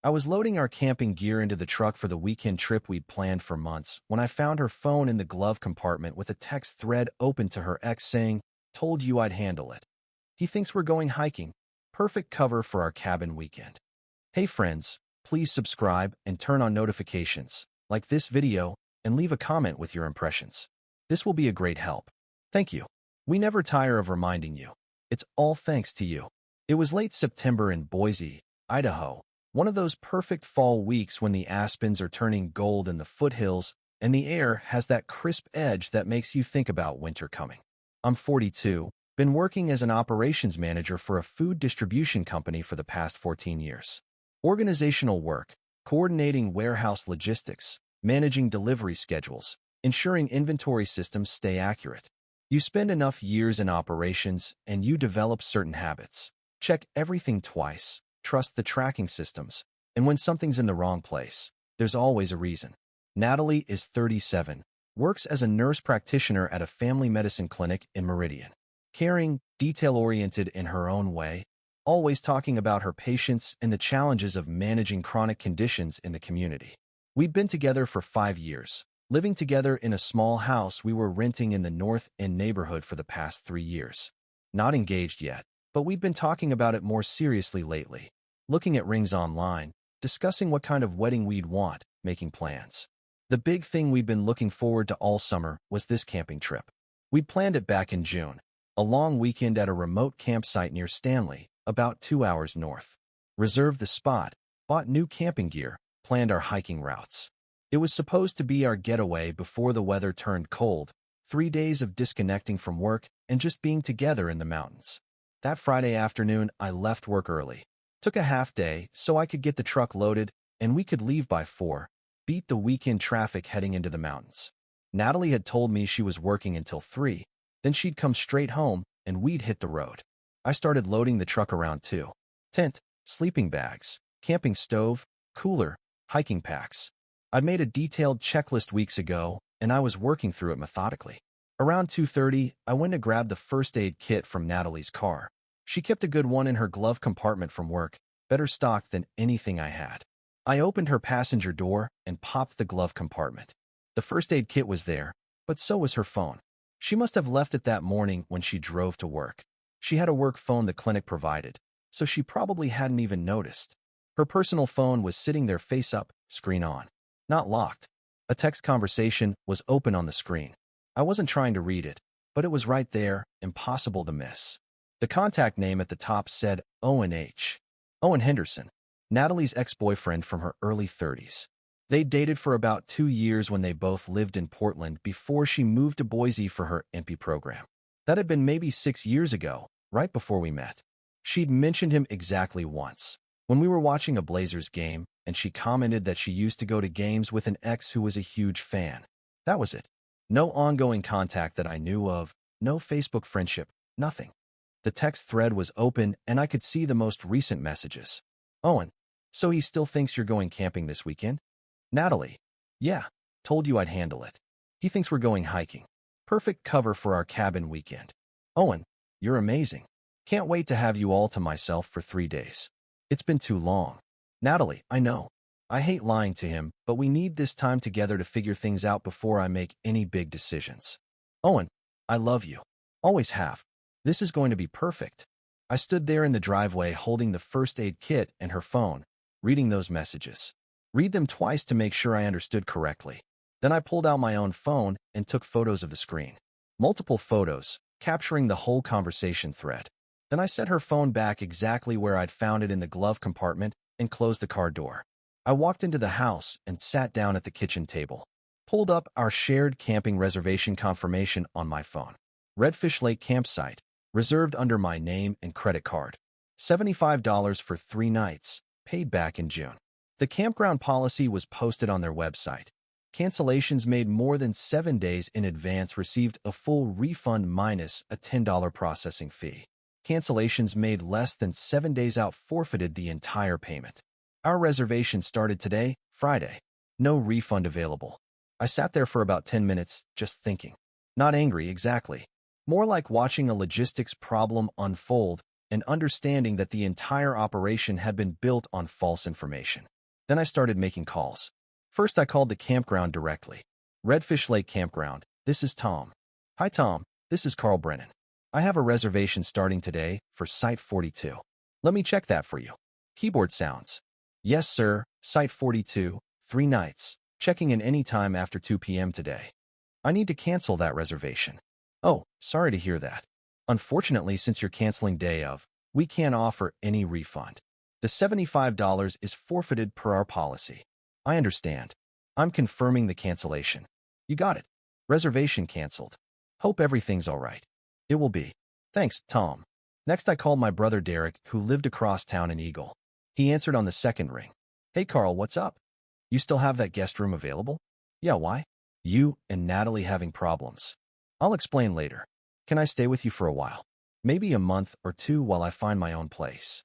I was loading our camping gear into the truck for the weekend trip we'd planned for months when I found her phone in the glove compartment with a text thread open to her ex saying, "Told you I'd handle it. He thinks we're going hiking. Perfect cover for our cabin weekend." Hey friends, please subscribe and turn on notifications, like this video, and leave a comment with your impressions. This will be a great help. Thank you. We never tire of reminding you. It's all thanks to you. It was late September in Boise, Idaho, one of those perfect fall weeks when the aspens are turning gold in the foothills and the air has that crisp edge that makes you think about winter coming. I'm 42, been working as an operations manager for a food distribution company for the past 14 years. Organizational work, coordinating warehouse logistics, managing delivery schedules, ensuring inventory systems stay accurate. You spend enough years in operations and you develop certain habits. Check everything twice, trust the tracking systems, and when something's in the wrong place, there's always a reason. Natalie is 37, works as a nurse practitioner at a family medicine clinic in Meridian. Caring, detail-oriented in her own way, always talking about her patients and the challenges of managing chronic conditions in the community. We'd been together for 5 years, living together in a small house we were renting in the North End neighborhood for the past 3 years. Not engaged yet, but we'd been talking about it more seriously lately, looking at rings online, discussing what kind of wedding we'd want, making plans. The big thing we'd been looking forward to all summer was this camping trip. We'd planned it back in June, a long weekend at a remote campsite near Stanley, about 2 hours north. Reserved the spot, bought new camping gear, planned our hiking routes. It was supposed to be our getaway before the weather turned cold, 3 days of disconnecting from work and just being together in the mountains. That Friday afternoon, I left work early. Took a half day so I could get the truck loaded and we could leave by 4, beat the weekend traffic heading into the mountains. Natalie had told me she was working until 3, then she'd come straight home and we'd hit the road. I started loading the truck around 2. Tent, sleeping bags, camping stove, cooler, hiking packs. I'd made a detailed checklist weeks ago, and I was working through it methodically. Around 2:30, I went to grab the first aid kit from Natalie's car. She kept a good one in her glove compartment from work, better stocked than anything I had. I opened her passenger door and popped the glove compartment. The first aid kit was there, but so was her phone. She must have left it that morning when she drove to work. She had a work phone the clinic provided, so she probably hadn't even noticed. Her personal phone was sitting there face up, screen on. Not locked. A text conversation was open on the screen. I wasn't trying to read it, but it was right there, impossible to miss. The contact name at the top said Owen H. Owen Henderson, Natalie's ex-boyfriend from her early 30s. They dated for about 2 years when they both lived in Portland before she moved to Boise for her MP program. That had been maybe 6 years ago, right before we met. She'd mentioned him exactly once, when we were watching a Blazers game, and she commented that she used to go to games with an ex who was a huge fan. That was it. No ongoing contact that I knew of, no Facebook friendship, nothing. The text thread was open and I could see the most recent messages. Owen, so he still thinks you're going camping this weekend? Natalie, yeah, told you I'd handle it. He thinks we're going hiking. Perfect cover for our cabin weekend. Owen, you're amazing. Can't wait to have you all to myself for 3 days. It's been too long. Natalie, I know. I hate lying to him, but we need this time together to figure things out before I make any big decisions. Owen, I love you. Always have. This is going to be perfect. I stood there in the driveway holding the first aid kit and her phone, reading those messages. Read them twice to make sure I understood correctly. Then I pulled out my own phone and took photos of the screen. Multiple photos, capturing the whole conversation thread. Then I set her phone back exactly where I'd found it in the glove compartment and closed the car door. I walked into the house and sat down at the kitchen table. Pulled up our shared camping reservation confirmation on my phone. Redfish Lake Campsite, reserved under my name and credit card. $75 for 3 nights, paid back in June. The campground policy was posted on their website. Cancellations made more than 7 days in advance received a full refund minus a $10 processing fee. Cancellations made less than 7 days out forfeited the entire payment. Our reservation started today, Friday. No refund available. I sat there for about 10 minutes, just thinking. Not angry exactly. More like watching a logistics problem unfold and understanding that the entire operation had been built on false information. Then I started making calls. First, I called the campground directly. Redfish Lake Campground. This is Tom. Hi, Tom. This is Carl Brennan. I have a reservation starting today for Site 42. Let me check that for you. Keyboard sounds. Yes, sir. Site 42, 3 nights. Checking in any time after 2 p.m. today. I need to cancel that reservation. Oh, sorry to hear that. Unfortunately, since you're canceling day of, we can't offer any refund. The $75 is forfeited per our policy. I understand. I'm confirming the cancellation. You got it. Reservation canceled. Hope everything's all right. It will be. Thanks, Tom. Next, I called my brother Derek, who lived across town in Eagle. He answered on the second ring. Hey, Carl, what's up? You still have that guest room available? Yeah, why? You and Natalie having problems. I'll explain later. Can I stay with you for a while? Maybe a month or two while I find my own place.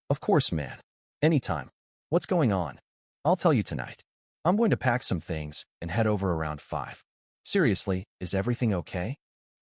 Of course, man. Anytime. What's going on? I'll tell you tonight. I'm going to pack some things and head over around 5. Seriously, is everything okay?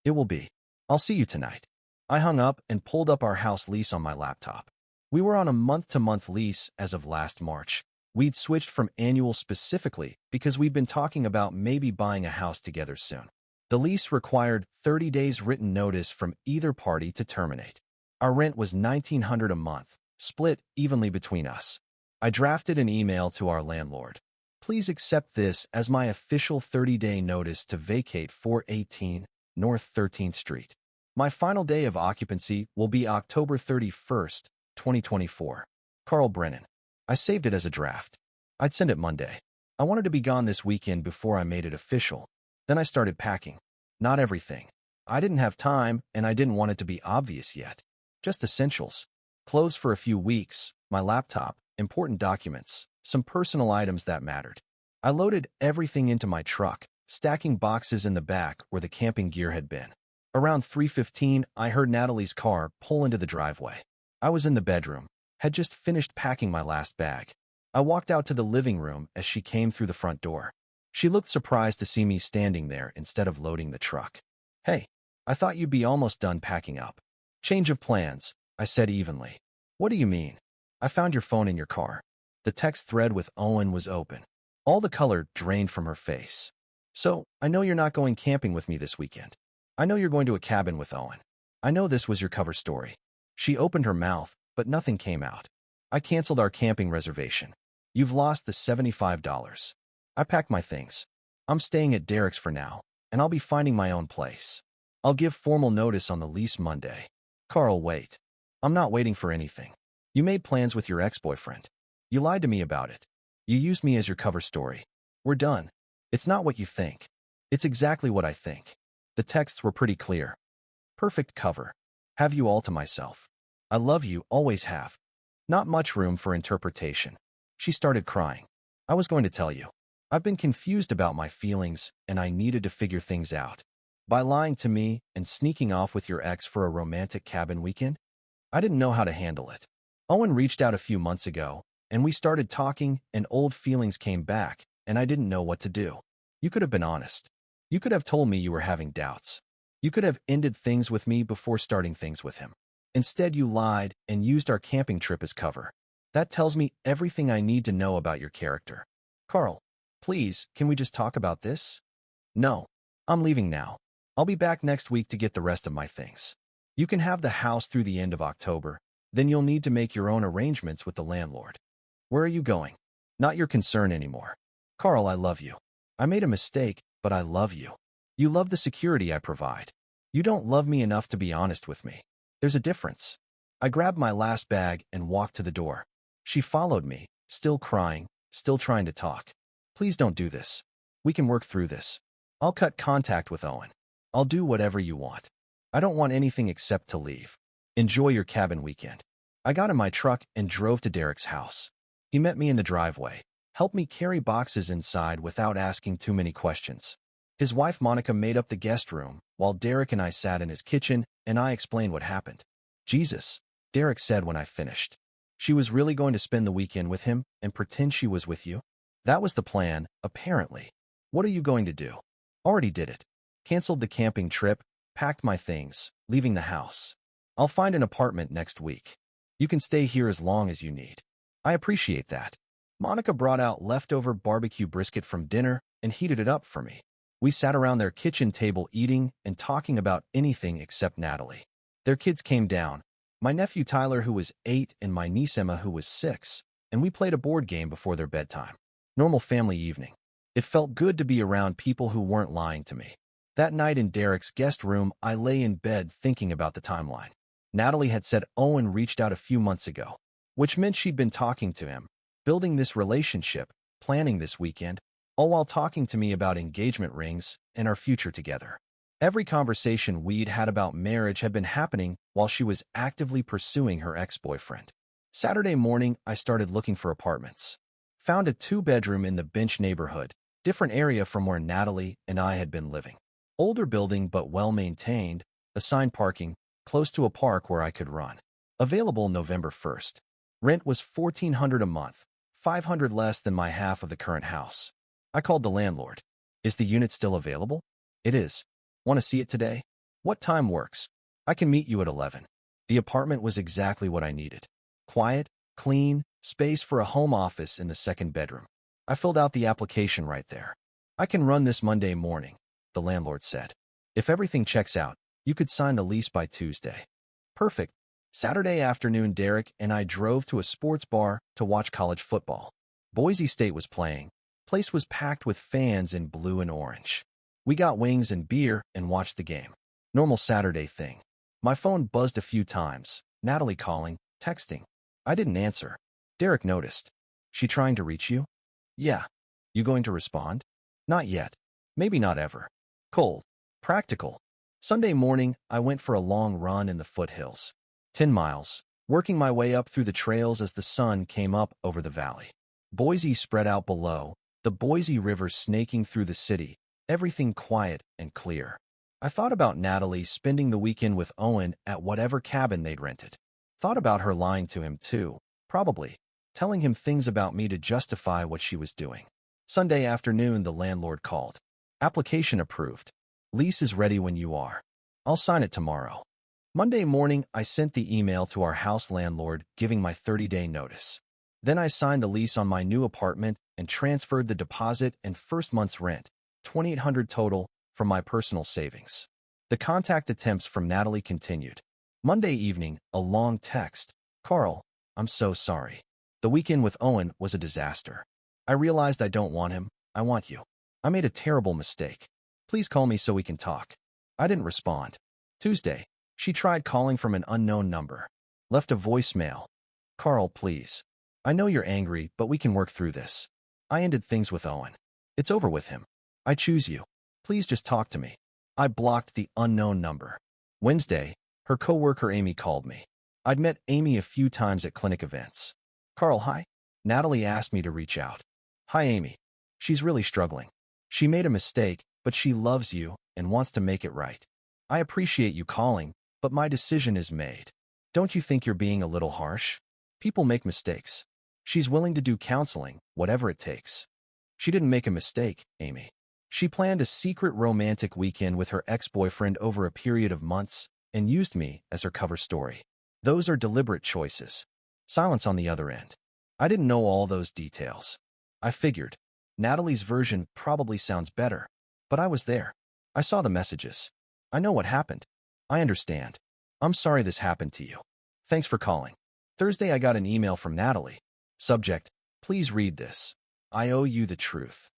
It will be. I'll see you tonight. I hung up and pulled up our house lease on my laptop. We were on a month-to-month lease as of last March. We'd switched from annual specifically because we'd been talking about maybe buying a house together soon. The lease required 30 days written notice from either party to terminate. Our rent was $1,900 a month, split evenly between us. I drafted an email to our landlord. Please accept this as my official 30-day notice to vacate 418 North 13th Street. My final day of occupancy will be October 31st, 2024. Carl Brennan. I saved it as a draft. I'd send it Monday. I wanted to be gone this weekend before I made it official. Then I started packing. Not everything. I didn't have time, and I didn't want it to be obvious yet. Just essentials. Clothes for a few weeks, my laptop, important documents, some personal items that mattered. I loaded everything into my truck, stacking boxes in the back where the camping gear had been. Around 3:15, I heard Natalie's car pull into the driveway. I was in the bedroom, had just finished packing my last bag. I walked out to the living room as she came through the front door. She looked surprised to see me standing there instead of loading the truck. Hey, I thought you'd be almost done packing up. Change of plans, I said evenly. What do you mean? I found your phone in your car. The text thread with Owen was open. All the color drained from her face. So, I know you're not going camping with me this weekend. I know you're going to a cabin with Owen. I know this was your cover story. She opened her mouth, but nothing came out. I canceled our camping reservation. You've lost the $75. I packed my things. I'm staying at Derek's for now, and I'll be finding my own place. I'll give formal notice on the lease Monday. Carl, wait. I'm not waiting for anything. You made plans with your ex-boyfriend. You lied to me about it. You used me as your cover story. We're done. It's not what you think. It's exactly what I think. The texts were pretty clear. Perfect cover. Have you all to myself. I love you, always have. Not much room for interpretation. She started crying. I was going to tell you. I've been confused about my feelings, and I needed to figure things out. By lying to me and sneaking off with your ex for a romantic cabin weekend, I didn't know how to handle it. Owen reached out a few months ago, and we started talking, and old feelings came back, and I didn't know what to do. You could have been honest. You could have told me you were having doubts. You could have ended things with me before starting things with him. Instead, you lied and used our camping trip as cover. That tells me everything I need to know about your character. Carl, please, can we just talk about this? No, I'm leaving now. I'll be back next week to get the rest of my things. You can have the house through the end of October, then you'll need to make your own arrangements with the landlord. Where are you going? Not your concern anymore. Carl, I love you. I made a mistake, but I love you. You love the security I provide. You don't love me enough to be honest with me. There's a difference. I grabbed my last bag and walked to the door. She followed me, still crying, still trying to talk. Please don't do this. We can work through this. I'll cut contact with Owen. I'll do whatever you want. I don't want anything except to leave. Enjoy your cabin weekend. I got in my truck and drove to Derek's house. He met me in the driveway, helped me carry boxes inside without asking too many questions. His wife Monica made up the guest room, while Derek and I sat in his kitchen, and I explained what happened. Jesus, Derek said when I finished. She was really going to spend the weekend with him and pretend she was with you? That was the plan, apparently. What are you going to do? Already did it. Canceled the camping trip, packed my things, leaving the house. I'll find an apartment next week. You can stay here as long as you need. I appreciate that. Monica brought out leftover barbecue brisket from dinner and heated it up for me. We sat around their kitchen table eating and talking about anything except Natalie. Their kids came down, my nephew Tyler, who was 8, and my niece Emma, who was 6, and we played a board game before their bedtime. Normal family evening. It felt good to be around people who weren't lying to me. That night in Derek's guest room, I lay in bed thinking about the timeline. Natalie had said Owen reached out a few months ago, which meant she'd been talking to him, building this relationship, planning this weekend, all while talking to me about engagement rings and our future together. Every conversation we'd had about marriage had been happening while she was actively pursuing her ex-boyfriend. Saturday morning, I started looking for apartments. Found a 2-bedroom in the Bench neighborhood, different area from where Natalie and I had been living. Older building but well-maintained, assigned parking, close to a park where I could run. Available November 1st. Rent was $1,400 a month, $500 less than my half of the current house. I called the landlord. Is the unit still available? It is. Want to see it today? What time works? I can meet you at 11. The apartment was exactly what I needed. Quiet, clean, space for a home office in the 2nd bedroom. I filled out the application right there. I can run this Monday morning, the landlord said. If everything checks out, you could sign the lease by Tuesday. Perfect. Saturday afternoon, Derek and I drove to a sports bar to watch college football. Boise State was playing. Place was packed with fans in blue and orange. We got wings and beer and watched the game. Normal Saturday thing. My phone buzzed a few times. Natalie calling, texting. I didn't answer. Derek noticed. She trying to reach you? Yeah. You going to respond? Not yet. Maybe not ever. Cold. Practical. Sunday morning, I went for a long run in the foothills. 10 miles, working my way up through the trails as the sun came up over the valley. Boise spread out below, the Boise River snaking through the city, everything quiet and clear. I thought about Natalie spending the weekend with Owen at whatever cabin they'd rented. Thought about her lying to him too, probably, telling him things about me to justify what she was doing. Sunday afternoon, the landlord called. Application approved. Lease is ready when you are. I'll sign it tomorrow. Monday morning, I sent the email to our house landlord giving my 30-day notice. Then I signed the lease on my new apartment and transferred the deposit and first month's rent, $2,800 total, from my personal savings. The contact attempts from Natalie continued. Monday evening, a long text. Carl, I'm so sorry. The weekend with Owen was a disaster. I realized I don't want him. I want you. I made a terrible mistake. Please call me so we can talk. I didn't respond. Tuesday, she tried calling from an unknown number. Left a voicemail. Carl, please. I know you're angry, but we can work through this. I ended things with Owen. It's over with him. I choose you. Please just talk to me. I blocked the unknown number. Wednesday, her coworker Amy called me. I'd met Amy a few times at clinic events. Carl, hi. Natalie asked me to reach out. Hi, Amy. She's really struggling. She made a mistake, but she loves you and wants to make it right. I appreciate you calling, but my decision is made. Don't you think you're being a little harsh? People make mistakes. She's willing to do counseling, whatever it takes. She didn't make a mistake, Amy. She planned a secret romantic weekend with her ex-boyfriend over a period of months and used me as her cover story. Those are deliberate choices. Silence on the other end. I didn't know all those details. I figured. Natalie's version probably sounds better, but I was there. I saw the messages. I know what happened. I understand. I'm sorry this happened to you. Thanks for calling. Thursday, I got an email from Natalie. Subject, please read this. I owe you the truth.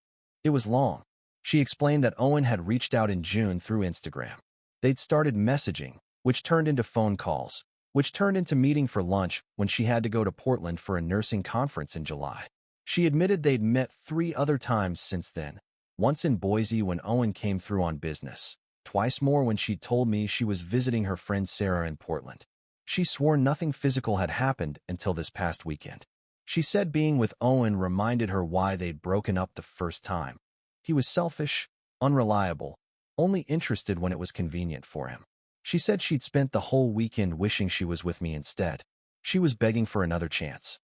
It was long. She explained that Owen had reached out in June through Instagram. They'd started messaging, which turned into phone calls, which turned into meeting for lunch when she had to go to Portland for a nursing conference in July. She admitted they'd met 3 other times since then, once in Boise when Owen came through on business, twice more when she told me she was visiting her friend Sarah in Portland. She swore nothing physical had happened until this past weekend. She said being with Owen reminded her why they'd broken up the first time. He was selfish, unreliable, only interested when it was convenient for him. She said she'd spent the whole weekend wishing she was with me instead. She was begging for another chance.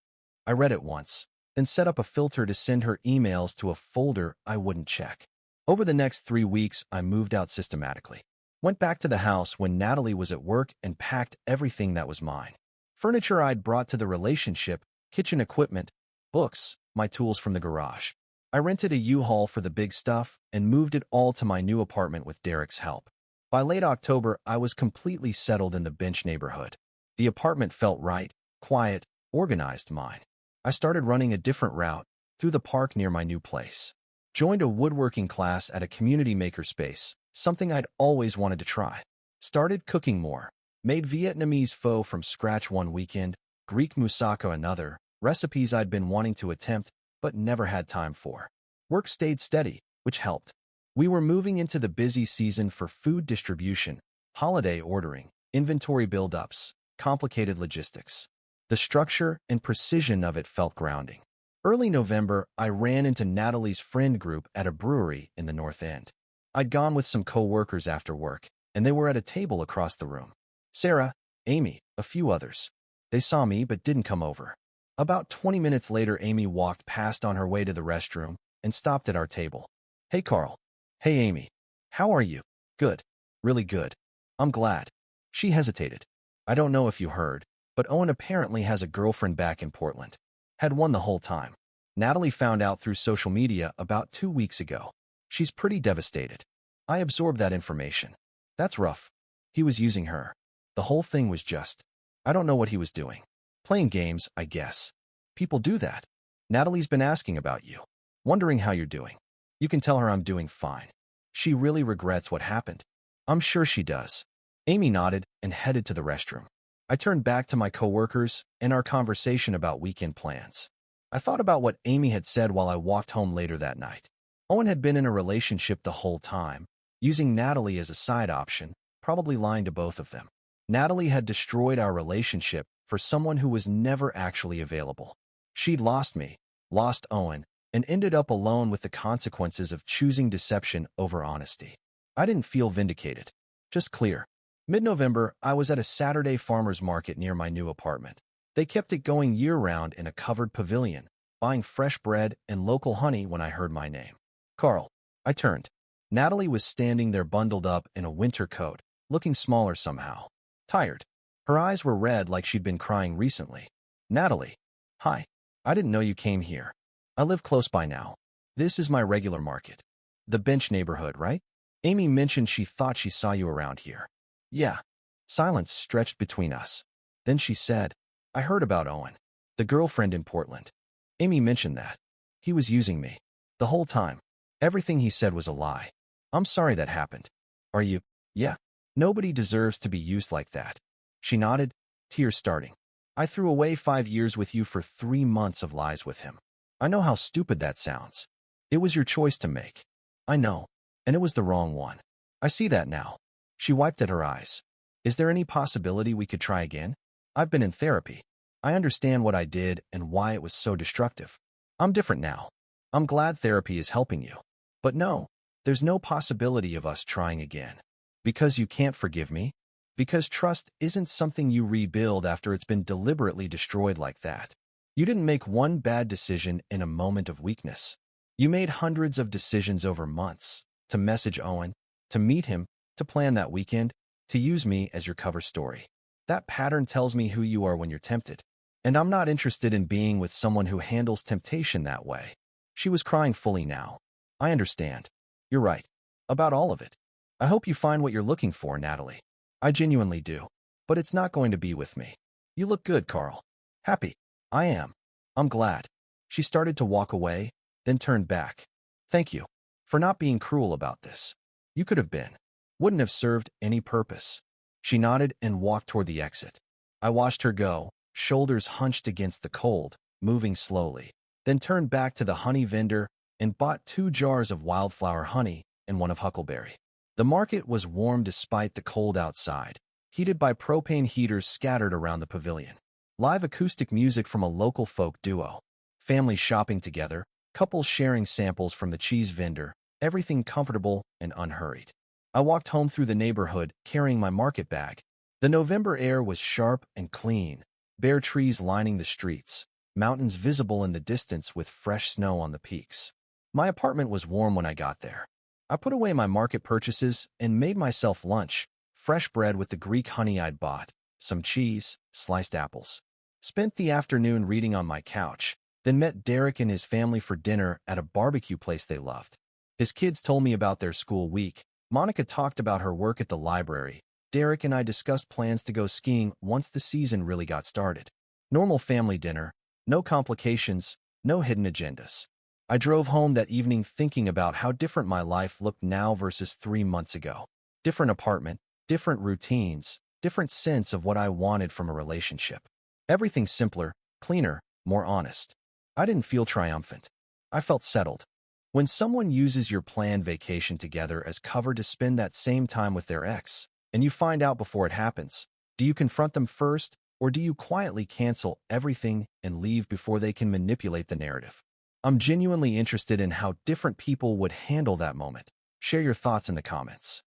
I read it once, then set up a filter to send her emails to a folder I wouldn't check. Over the next 3 weeks, I moved out systematically. Went back to the house when Natalie was at work and packed everything that was mine. Furniture I'd brought to the relationship, kitchen equipment, books, my tools from the garage. I rented a U-Haul for the big stuff and moved it all to my new apartment with Derek's help. By late October, I was completely settled in the Bench neighborhood. The apartment felt right, quiet, organized mine. I started running a different route through the park near my new place. Joined a woodworking class at a community makerspace, something I'd always wanted to try. Started cooking more. Made Vietnamese pho from scratch one weekend, Greek moussaka another, recipes I'd been wanting to attempt but never had time for. Work stayed steady, which helped. We were moving into the busy season for food distribution, holiday ordering, inventory buildups, complicated logistics. The structure and precision of it felt grounding. Early November, I ran into Natalie's friend group at a brewery in the North End. I'd gone with some co-workers after work, and they were at a table across the room. Sarah, Amy, a few others. They saw me but didn't come over. About 20 minutes later, Amy walked past on her way to the restroom and stopped at our table. Hey, Carl. Hey, Amy. How are you? Good. Really good. I'm glad. She hesitated. I don't know if you heard, but Owen apparently has a girlfriend back in Portland. Had one the whole time. Natalie found out through social media about 2 weeks ago. She's pretty devastated. I absorbed that information. That's rough. He was using her. The whole thing was just, I don't know what he was doing. Playing games, I guess. People do that. Natalie's been asking about you. Wondering how you're doing. You can tell her I'm doing fine. She really regrets what happened. I'm sure she does. Amy nodded and headed to the restroom. I turned back to my coworkers and our conversation about weekend plans. I thought about what Amy had said while I walked home later that night. Owen had been in a relationship the whole time, using Natalie as a side option, probably lying to both of them. Natalie had destroyed our relationship for someone who was never actually available. She'd lost me, lost Owen, and ended up alone with the consequences of choosing deception over honesty. I didn't feel vindicated, just clear. Mid-November, I was at a Saturday farmer's market near my new apartment. They kept it going year-round in a covered pavilion, buying fresh bread and local honey when I heard my name. Carl. I turned. Natalie was standing there bundled up in a winter coat, looking smaller somehow. Tired. Her eyes were red like she'd been crying recently. Natalie. Hi. I didn't know you came here. I live close by now. This is my regular market. The Bench neighborhood, right? Amy mentioned she thought she saw you around here. Yeah. Silence stretched between us. Then she said, I heard about Owen, the girlfriend in Portland. Amy mentioned that. He was using me. The whole time. Everything he said was a lie. I'm sorry that happened. Are you? Yeah. Nobody deserves to be used like that. She nodded, tears starting. I threw away 5 years with you for 3 months of lies with him. I know how stupid that sounds. It was your choice to make. I know. And it was the wrong one. I see that now. She wiped at her eyes. Is there any possibility we could try again? I've been in therapy. I understand what I did and why it was so destructive. I'm different now. I'm glad therapy is helping you. But no, there's no possibility of us trying again. Because you can't forgive me? Because trust isn't something you rebuild after it's been deliberately destroyed like that. You didn't make one bad decision in a moment of weakness. You made hundreds of decisions over months. To message Owen, to meet him, to plan that weekend, to use me as your cover story. That pattern tells me who you are when you're tempted. And I'm not interested in being with someone who handles temptation that way. She was crying fully now. I understand. You're right. About all of it. I hope you find what you're looking for, Natalie. I genuinely do. But it's not going to be with me. You look good, Carl. Happy. I am. I'm glad. She started to walk away, then turned back. Thank you. For not being cruel about this. You could have been. Wouldn't have served any purpose. She nodded and walked toward the exit. I watched her go, shoulders hunched against the cold, moving slowly, then turned back to the honey vendor and bought 2 jars of wildflower honey and one of huckleberry. The market was warm despite the cold outside, heated by propane heaters scattered around the pavilion. Live acoustic music from a local folk duo. Families shopping together, couples sharing samples from the cheese vendor, everything comfortable and unhurried. I walked home through the neighborhood, carrying my market bag. The November air was sharp and clean, bare trees lining the streets, mountains visible in the distance with fresh snow on the peaks. My apartment was warm when I got there. I put away my market purchases and made myself lunch, fresh bread with the Greek honey I'd bought, some cheese, sliced apples. Spent the afternoon reading on my couch, Then met Derek and his family for dinner at a barbecue place they loved. His kids told me about their school week. Monica talked about her work at the library. Derek and I discussed plans to go skiing once the season really got started. Normal family dinner, no complications, no hidden agendas. I drove home that evening thinking about how different my life looked now versus 3 months ago. Different apartment, different routines, different sense of what I wanted from a relationship. Everything simpler, cleaner, more honest. I didn't feel triumphant. I felt settled. When someone uses your planned vacation together as cover to spend that same time with their ex, and you find out before it happens, do you confront them first, or do you quietly cancel everything and leave before they can manipulate the narrative? I'm genuinely interested in how different people would handle that moment. Share your thoughts in the comments.